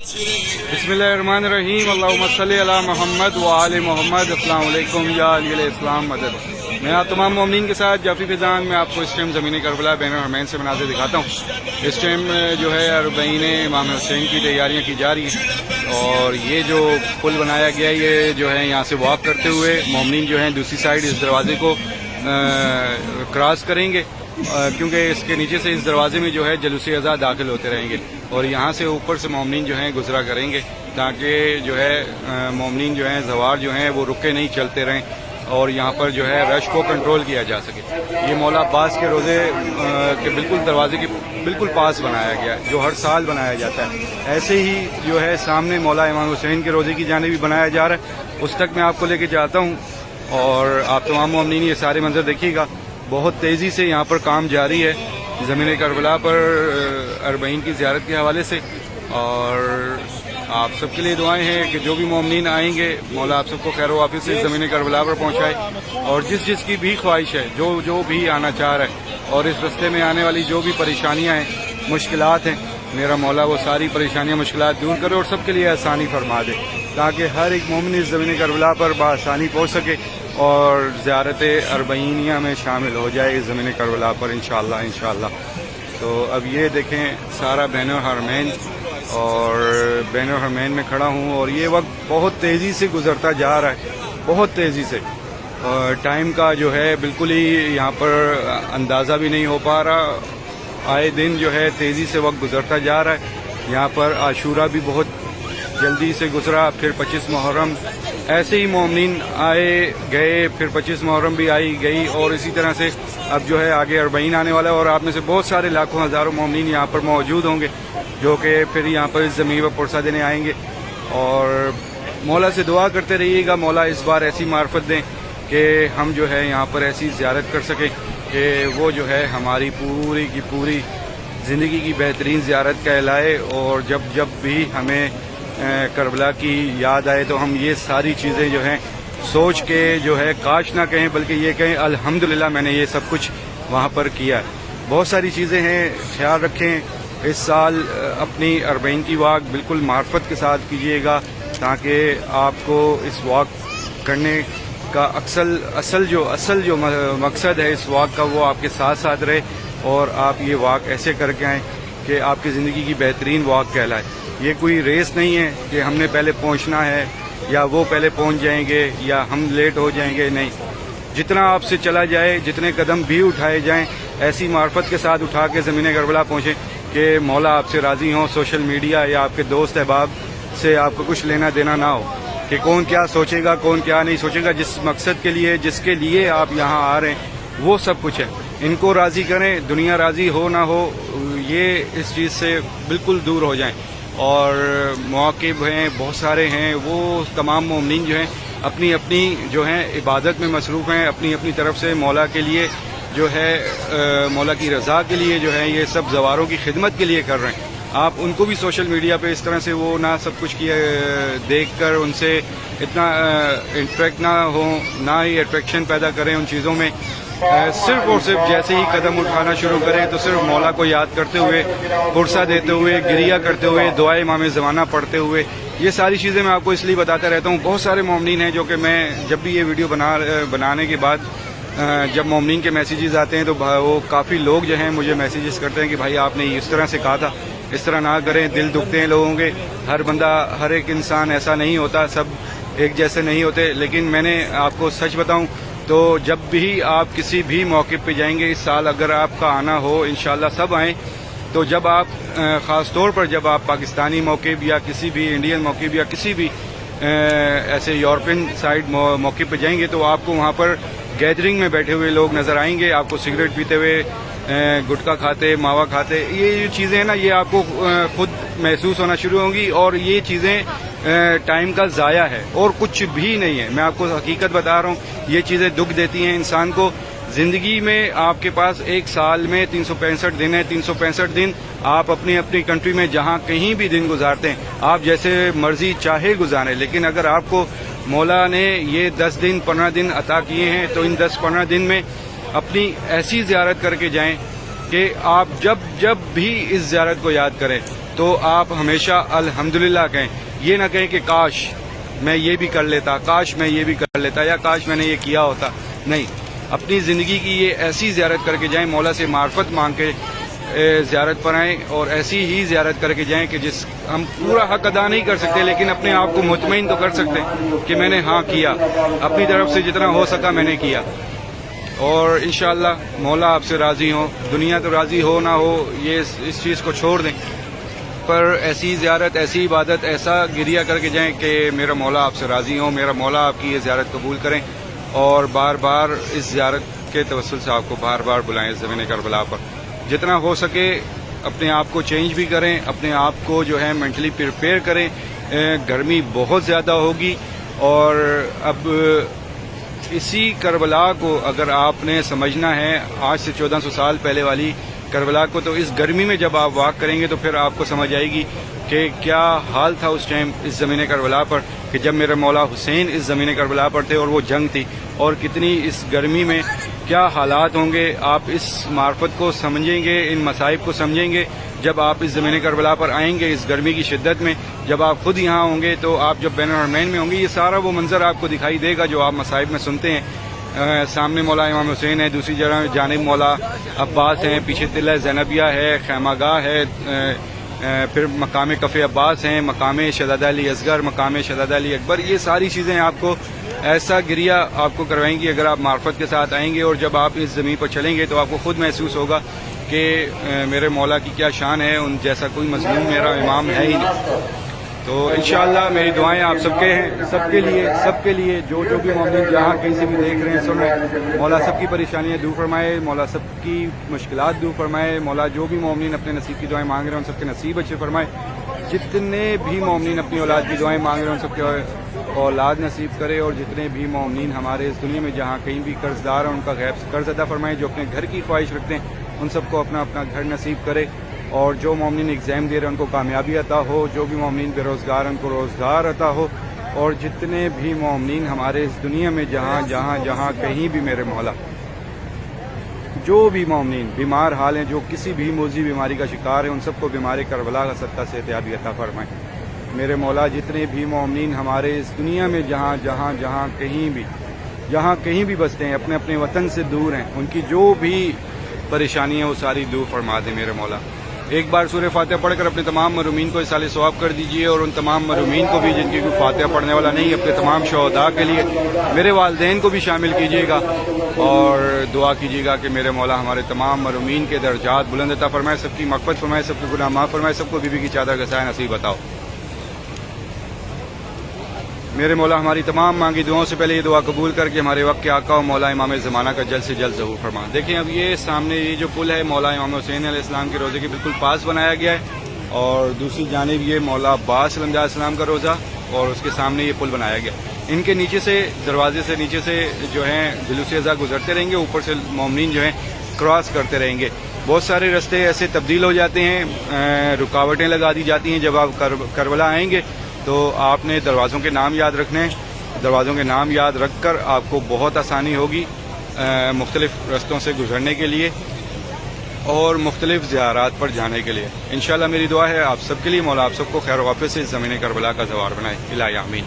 बिस्मिल्लाहिर्रहमानिर्रहीम अल्लाहुम्मा सल्ली अला मोहम्मद व आले मोहम्मद। अस्सलाम वालेकुम या अली इस्लाम मदद। मैं आप तमाम मोमिनीन के साथ जाफी फिजान में आपको इस टाइम ज़मीन करबला बैन हरमैन से मनाज़िर दिखाता हूँ। इस टाइम जो है अरबईन इमाम हुसैन की तैयारियाँ की जा रही हैं और ये जो पुल बनाया गया है ये जो है यहाँ से वॉक करते हुए मोमिनीन जो हैं दूसरी साइड इस दरवाजे को क्रॉस करेंगे क्योंकि इसके नीचे से इस दरवाजे में जो है जलूसी अज़ा दाखिल होते रहेंगे और यहाँ से ऊपर से मोमिनीन जो हैं गुजरा करेंगे ताकि जो है मोमिनीन जो हैं ज़वार जो हैं वो रुके नहीं चलते रहें और यहाँ पर जो है रश को कंट्रोल किया जा सके। ये मौला अब्बास के रोज़े के बिल्कुल दरवाजे के बिल्कुल पास बनाया गया है जो हर साल बनाया जाता है। ऐसे ही जो है सामने मौला इमाम हुसैन के रोज़े की जानिब भी बनाया जा रहा है, उस तक मैं आपको लेके जाता हूँ और आप तमाम मोमिनीन ये सारे मंजर देखिएगा। बहुत तेज़ी से यहाँ पर काम जारी है ज़मीन करबला पर अरबईन की ज़ियारत के हवाले से और आप सबके लिए दुआएं हैं कि जो भी मोमिनीन आएंगे मौला आप सबको खैर वाफिस से ज़मीन करबला पर पहुँचाए और जिसकी भी ख्वाहिश है जो भी आना चाह रहा है और इस रस्ते में आने वाली जो भी परेशानियाँ हैं मुश्किलात हैं मेरा मौला वो सारी परेशानियाँ मुश्किलात दूर करे और सबके लिए आसानी फरमा दे ताकि हर एक मोमिन इस ज़मीन करबला पर बआसानी पहुँच सके और ज़ियारत अरबईनिया में शामिल हो जाए इस ज़मीन करबला पर इंशाअल्लाह। तो अब ये देखें सारा बैन हरमैन और बैन हरमैन में खड़ा हूँ और ये वक्त बहुत तेज़ी से गुज़रता जा रहा है, बहुत तेज़ी से। और टाइम का जो है बिल्कुल ही यहाँ पर अंदाज़ा भी नहीं हो पा रहा। आए दिन जो है तेज़ी से वक्त गुज़रता जा रहा है। यहाँ पर आशूरा भी बहुत जल्दी से गुजरा, फिर 25 मुहर्रम, ऐसे ही मोमिनीन आए गए, फिर 25 मुहर्रम भी आई गई और इसी तरह से अब जो है आगे अरबईन आने वाला है और आप में से बहुत सारे लाखों हज़ारों मोमिनीन यहाँ पर मौजूद होंगे जो कि फिर यहाँ पर इस ज़मीन पर पुरसा देने आएंगे। और मौला से दुआ करते रहिएगा मौला इस बार ऐसी मार्फत दें कि हम जो है यहाँ पर ऐसी ज़ियारत कर सकें कि वो जो है हमारी पूरी की पूरी ज़िंदगी की बेहतरीन ज़ियारत कहलाए और जब भी हमें करबला की याद आए तो हम ये सारी चीज़ें जो हैं सोच के जो है काश ना कहें बल्कि ये कहें अल्हम्दुलिल्लाह मैंने ये सब कुछ वहाँ पर किया। बहुत सारी चीज़ें हैं, ख्याल रखें इस साल अपनी अरबईन की वॉक बिल्कुल मार्फत के साथ कीजिएगा ताकि आपको इस वॉक करने का असल जो मकसद है इस वॉक का वो आपके साथ साथ रहे और आप ये वॉक ऐसे करके आएँ कि आपकी ज़िंदगी की बेहतरीन वॉक कहलाए। ये कोई रेस नहीं है कि हमने पहले पहुंचना है या वो पहले पहुंच जाएंगे या हम लेट हो जाएंगे, नहीं। जितना आपसे चला जाए, जितने कदम भी उठाए जाएं, ऐसी मार्फत के साथ उठा के ज़मीन करबला पहुँचें कि मौला आपसे राज़ी हों। सोशल मीडिया या आपके दोस्त अहबाब से आपको कुछ लेना देना ना हो कि कौन क्या सोचेगा कौन क्या नहीं सोचेगा। जिस मकसद के लिए जिसके लिए आप यहाँ आ रहे हैं वो सब कुछ है। इनको राज़ी करें, दुनिया राज़ी हो ना हो ये इस चीज़ से बिल्कुल दूर हो जाएं। और मौके हैं बहुत सारे हैं, वो तमाम मोमिनीन जो हैं अपनी अपनी जो हैं इबादत में मसरूफ़ हैं, अपनी अपनी तरफ से मौला के लिए जो है मौला की रज़ा के लिए जो है ये सब ज़वारों की खिदमत के लिए कर रहे हैं। आप उनको भी सोशल मीडिया पे इस तरह से वो ना सब कुछ किया देख कर उनसे इतना इंटरेक्ट ना हो, ना ही अट्रैक्शन पैदा करें उन चीज़ों में। सिर्फ और सिर्फ जैसे ही कदम उठाना शुरू करें तो सिर्फ मौला को याद करते हुए, पुरसा देते हुए, गिरिया करते हुए, दुआए इमाम ज़माना पढ़ते हुए, ये सारी चीज़ें मैं आपको इसलिए बताता रहता हूँ। बहुत सारे मोमिनीन हैं जो कि मैं जब भी ये वीडियो बनाने के बाद जब मोमिनीन के मैसेजेस आते हैं तो वो काफ़ी लोग जो हैं मुझे मैसेजेस करते हैं कि भाई आपने इस तरह से कहा था, इस तरह ना करें, दिल दुखते हैं लोगों के। हर बंदा, हर एक इंसान ऐसा नहीं होता, सब एक जैसे नहीं होते। लेकिन मैंने आपको सच बताऊँ तो जब भी आप किसी भी मौके पे जाएंगे इस साल अगर आपका आना हो, इंशाल्लाह सब आएँ, तो जब आप ख़ास तौर पर जब आप पाकिस्तानी मौके या किसी भी इंडियन मौके या किसी भी ऐसे यूरोपियन साइड मौके पे जाएंगे तो आपको वहाँ पर गैदरिंग में बैठे हुए लोग नज़र आएंगे, आपको सिगरेट पीते हुए, गुटखा खाते, मावा खाते, ये चीज़ें ना ये आपको खुद महसूस होना शुरू होंगी और ये चीज़ें टाइम का ज़ाया है और कुछ भी नहीं है। मैं आपको हकीकत बता रहा हूँ, ये चीज़ें दुख देती हैं इंसान को। ज़िंदगी में आपके पास एक साल में 365 दिन है, 365 दिन आप अपनी अपनी कंट्री में जहाँ कहीं भी दिन गुजारते हैं, आप जैसे मर्जी चाहे गुजारें। लेकिन अगर आपको मौला ने ये 10 दिन 15 दिन अता किए हैं तो इन 10-15 दिन में अपनी ऐसी ज़ियारत करके जाएं कि आप जब भी इस ज़ियारत को याद करें تو آپ ہمیشہ الحمدللہ کہیں. یہ نہ کہیں کہ کاش میں یہ بھی کر لیتا, کاش میں یہ بھی کر لیتا, یا کاش میں نے یہ کیا ہوتا. نہیں, اپنی زندگی کی یہ ایسی زیارت کر کے جائیں, مولا سے معرفت مانگ کے زیارت پر آئیں, اور ایسی ہی زیارت کر کے جائیں کہ جس ہم پورا حق ادا نہیں کر سکتے لیکن اپنے آپ کو مطمئن تو کر سکتے ہیں کہ میں نے ہاں کیا, اپنی طرف سے جتنا ہو سکا میں نے کیا. اور انشاءاللہ مولا آپ سے راضی ہوں. دنیا تو راضی ہو نہ ہو یہ اس چیز کو چھوڑ دیں, پر ایسی زیارت, ایسی عبادت, ایسا گریہ کر کے جائیں کہ میرا مولا آپ سے راضی ہوں, میرا مولا آپ کی یہ زیارت قبول کریں, اور بار بار اس زیارت کے توسل سے آپ کو بار بار بلائیں زمین کربلا پر. جتنا ہو سکے اپنے آپ کو چینج بھی کریں, اپنے آپ کو جو ہے مینٹلی پریپیئر کریں. گرمی بہت زیادہ ہوگی, اور اب اسی کربلا کو اگر آپ نے سمجھنا ہے آج سے 1400 سال پہلے والی کربلا کو, تو اس گرمی میں جب آپ واک کریں گے تو پھر آپ کو سمجھ آئے گی کہ کیا حال تھا اس ٹائم اس زمین کربلا پر, کہ جب میرے مولا حسین اس زمین کربلا پر تھے اور وہ جنگ تھی, اور کتنی اس گرمی میں کیا حالات ہوں گے. آپ اس معرفت کو سمجھیں گے, ان مصائب کو سمجھیں گے جب آپ اس زمین کربلا پر آئیں گے اس گرمی کی شدت میں. جب آپ خود یہاں ہوں گے تو آپ جب بین الحرمین میں ہوں گے یہ سارا وہ منظر آپ کو دکھائی دے گا جو آپ مصائب میں سنتے ہیں. سامنے مولا امام حسین ہے, دوسری جانب مولا عباس ہیں, پیچھے تلہ زینبیہ ہے, خیمہ گاہ ہے, پھر مقام کف عباس ہیں, مقام شہزادہ علی اصغر, مقام شہزادہ علی اکبر. یہ ساری چیزیں آپ کو ایسا گریہ آپ کو کروائیں گی اگر آپ معرفت کے ساتھ آئیں گے. اور جب آپ اس زمین پر چلیں گے تو آپ کو خود محسوس ہوگا کہ میرے مولا کی کیا شان ہے, ان جیسا کوئی مظلوم میرا امام ہے ہی نہیں. تو انشاءاللہ میری دعائیں آپ سب کے ہیں, سب کے لیے جو بھی مومن جہاں کہیں سے بھی دیکھ رہے ہیں, سن رہے ہیں. مولا سب کی پریشانیاں دور فرمائے, مولا سب کی مشکلات دور فرمائے. مولا جو بھی مومن اپنے نصیب کی دعائیں مانگ رہے ہیں ان سب کے نصیب اچھے فرمائے. جتنے بھی مومن اپنی اولاد کی دعائیں مانگ رہے ہیں ان سب کے اولاد نصیب کرے. اور جتنے بھی مومن ہمارے اس دنیا میں جہاں کہیں بھی قرض دار ہیں ان کا غیب سے قرض ادا فرمائے. جو اپنے گھر کی خواہش رکھتے ہیں ان سب کو اپنا اپنا گھر نصیب کرے. اور جو مومن ایگزام دے رہے ہیں ان کو کامیابی عطا ہو, جو بھی مومن بے روزگار ہیں ان کو روزگار عطا ہو. اور جتنے بھی مومنین ہمارے اس دنیا میں جہاں کہیں بھی میرے مولا جو بھی مومنین بیمار حال ہیں, جو کسی بھی موذی بیماری کا شکار ہیں, ان سب کو بیمار کربلا کا صدقہ صحتیابی عطا فرمائیں. میرے مولا جتنے بھی مومنین ہمارے اس دنیا میں جہاں کہیں بھی بستے ہیں, اپنے اپنے وطن سے دور ہیں, ان کی جو بھی پریشانی ہے وہ ساری دور فرما دیں میرے مولا. ایک بار سورہ فاتحہ پڑھ کر اپنے تمام مرحومین کو اصال ثواب کر دیجئے, اور ان تمام مرحومین کو بھی جن کی کوئی فاتحہ پڑھنے والا نہیں, اپنے تمام شہداء کے لیے میرے والدین کو بھی شامل کیجیے گا, اور دعا کیجیے گا کہ میرے مولا ہمارے تمام مرحومین کے درجات بلند عطا فرمائے, سب کی مغفرت فرمائے, سب کے گناہ معاف فرمائے, سب کو بیوی کی چادر کا سایہ نصیب بتاؤ. میرے مولا ہماری تمام مانگی دعاؤں سے پہلے یہ دعا قبول کر کے ہمارے وقت کے آقا و مولا امام زمانہ کا جلد سے جلد ظہور فرما. دیکھیں اب یہ سامنے یہ جو پل ہے مولا امام حسین علیہ السلام کے روزے کے بالکل پاس بنایا گیا ہے, اور دوسری جانب یہ مولا عباس علیہ السلام کا روزہ, اور اس کے سامنے یہ پل بنایا گیا. ان کے نیچے سے دروازے سے نیچے سے جو ہیں جلوس اعزا گزرتے رہیں گے, اوپر سے مومنین جو ہیں کراس کرتے رہیں گے. بہت سارے راستے ایسے تبدیل ہو جاتے ہیں, رکاوٹیں لگا دی جاتی ہیں. جب آپ کربلا آئیں گے تو آپ نے دروازوں کے نام یاد رکھنے ہیں. دروازوں کے نام یاد رکھ کر آپ کو بہت آسانی ہوگی مختلف رستوں سے گزرنے کے لیے اور مختلف زیارات پر جانے کے لیے. انشاءاللہ میری دعا ہے آپ سب کے لیے مولا آپ سب کو خیر و عافیت سے اس زمین کربلا کا زوار بنائے. الہی آمین.